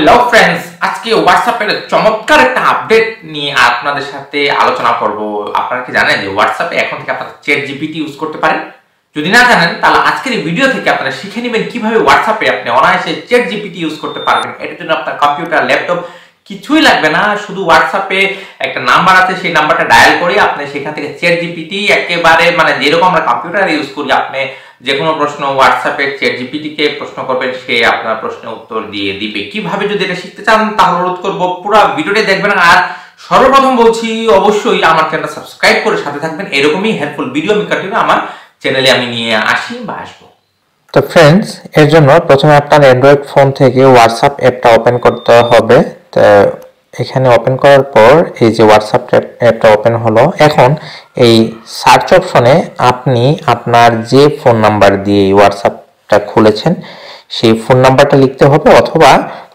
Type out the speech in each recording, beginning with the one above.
Hello friends, আজকে হোয়াটসঅ্যাপের চমৎকার একটা আপডেট নিয়ে আপনাদের সাথে আলোচনা করব। আপনারা কি জানেন যে হোয়াটসঅ্যাপে এখন থেকে আপনারা চ্যাট জিপিটি ইউজ করতে পারেন? যদি না জানেন তাহলে আজকের এই ভিডিও থেকে আপনারা শিখে নেবেন কিভাবে হোয়াটসঅ্যাপে আপনি অনায়াসে চ্যাট জিপিটি ইউজ করতে পারবেন। এটার জন্য আপনার কম্পিউটার, ল্যাপটপ কিছুই লাগবে না, শুধু হোয়াটসঅ্যাপে একটা নাম্বার আছে, সেই নাম্বারটা ডায়াল করে আপনি সেখান থেকে চ্যাট জিপিটি একেবারে যেরকম আমরা কম্পিউটারে ইউজ করি, আপনি যে কোনো প্রশ্ন হোয়াটসঅ্যাপে চ্যাট জিপিটি কে প্রশ্ন করবেন, সে আপনার প্রশ্নের উত্তর দিয়ে দিবে। কিভাবে যদি এটা শিখতে চান তাহলে অনুরোধ করব পুরো ভিডিওটি দেখবেন। আর সর্বপ্রথম বলছি, অবশ্যই আমার চ্যানেলটা সাবস্ক্রাইব করে সাথে থাকবেন। এরকমই হেল্পফুল ভিডিও আমি কন্টিনিউ আমার চ্যানেলে আমি নিয়ে আসি বা আসবো। তো ফ্রেন্ডস, এর জন্য প্রথমে আপনার অ্যান্ড্রয়েড ফোন থেকে হোয়াটসঅ্যাপ অ্যাপটা ওপেন করতে হবে। তো এখানে ওপেন করার পর এই যে হোয়াটসঅ্যাপ অ্যাপটা ওপেন হলো। এখন এই সার্চ অপশনে আপনি আপনার যে ফোন নাম্বার দিয়ে হোয়াটসঅ্যাপটা খুলেছেন সেই ফোন নাম্বারটা লিখতে হবে, অথবা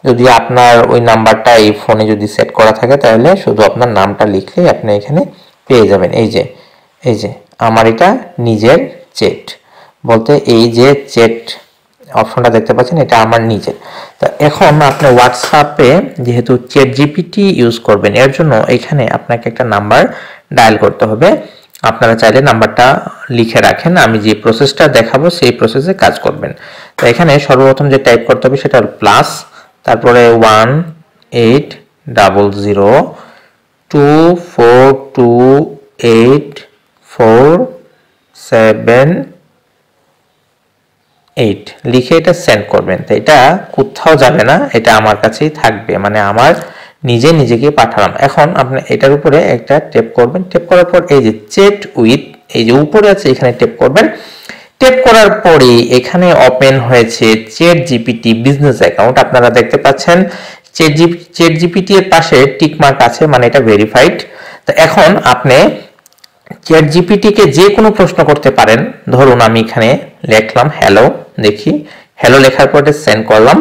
যদি আপনার ওই নাম্বারটা এই ফোনে যদি সেট করা থাকে তাহলে শুধু আপনার নামটা লিখলেই আপনি এখানে পেয়ে যাবেন। এই যে আমার এটা নিজের চ্যাট বলতে এই যে চ্যাট অপশনটা দেখতে পাচ্ছেন, এটা আমার নিজের। তো এখন আপনি হোয়াটসঅ্যাপে যেহেতু চ্যাট জিপিটি ইউজ করবেন, এর জন্য এখানে আপনাকে একটা নাম্বার ডায়াল করতে হবে। আপনারা চাইলে নাম্বারটা লিখে রাখেন, আমি যে প্রসেসটা দেখাবো সেই প্রসেসে কাজ করবেন। তো এখানে সর্বপ্রথম যে টাইপ করতে হবে সেটা হল প্লাস, তারপরে 1800242847 লিখে এটা সেন্ড করবেন। তো এটা কোথাও যাবে না, এটা আমার কাছেই থাকবে, আমার নিজেকে পাঠালাম। এখন আপনি এটার উপরে একটা ট্যাপ করবেন। ট্যাপ করার পর এই যে চ্যাট উইথ, এই যে উপরে আছে এখানে ট্যাপ করবেন। ট্যাপ করার পরে এখানে ওপেন হয়েছে চ্যাট জিপিটি বিজনেস অ্যাকাউন্ট। আপনারা দেখতে পাচ্ছেন চ্যাট জিপিটি এর পাশে টিক মার্ক আছে, এটা ভেরিফাইড। তো এখন আপনি চ্যাট জিপিটি কে যে কোনো প্রশ্ন করতে পারেন। ধরুন আমি এখানে লিখলাম হ্যালো, দেখি হ্যালো লেখার পর সেন্ড করলাম।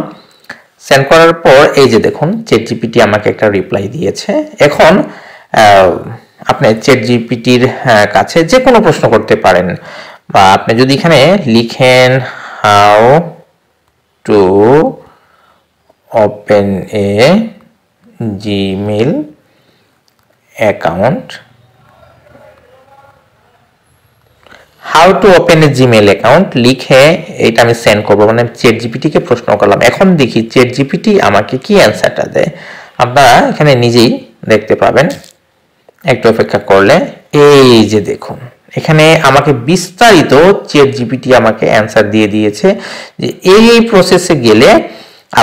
সেন্ড করার পর এই যে দেখুন চ্যাট জিপিটি আমাকে একটা রিপ্লাই দিয়েছে। এখন আপনি চ্যাট জিপিটির কাছে যে কোনো প্রশ্ন করতে পারেন, বা আপনি যদি এখানে লিখেন how to open A Gmail account, how to open A Gmail account লিখে এটা আমি সেন্ড করবো, চ্যাট জিপিটি কে প্রশ্ন করলাম। এখন দেখি চ্যাট জিপিটি আমাকে কি অ্যান্সারটা দেয়। আপনারা এখানে নিজেই দেখতে পাবেন একটু অপেক্ষা করলে। এই যে দেখুন এখানে আমাকে বিস্তারিত চ্যাট জিপিটি আমাকে অ্যান্সার দিয়ে দিয়েছে যে এই প্রসেসে গেলে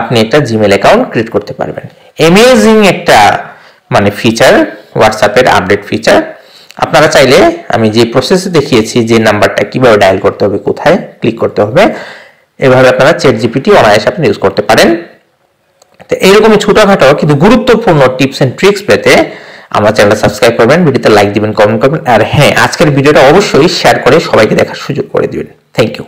আপনি একটা জিমেইল অ্যাকাউন্ট ক্রিয়েট করতে পারবেন। অ্যামেজিং একটা ফিচার, হোয়াটসঅ্যাপের আপডেট ফিচার। আপনারা চাইলে আমি যে প্রসেসে দেখিয়েছি, যে নাম্বারটা কিভাবে ডায়াল করতে হবে, কোথায় ক্লিক করতে হবে, এভাবে আপনারা চ্যাট জিপিটি অনায়াসে আপনি ইউজ করতে পারেন। তো এইরকমই ছোটখাটো কিন্তু গুরুত্বপূর্ণ টিপস এন্ড ট্রিক্স পেতে আমার চ্যানেলটা সাবস্ক্রাইব করবেন, ভিডিওতে লাইক দিবেন, কমেন্ট করবেন, আর হ্যাঁ, আজকের ভিডিওটা অবশ্যই শেয়ার করে সবাইকে দেখার সুযোগ করে দিবেন। Thank you.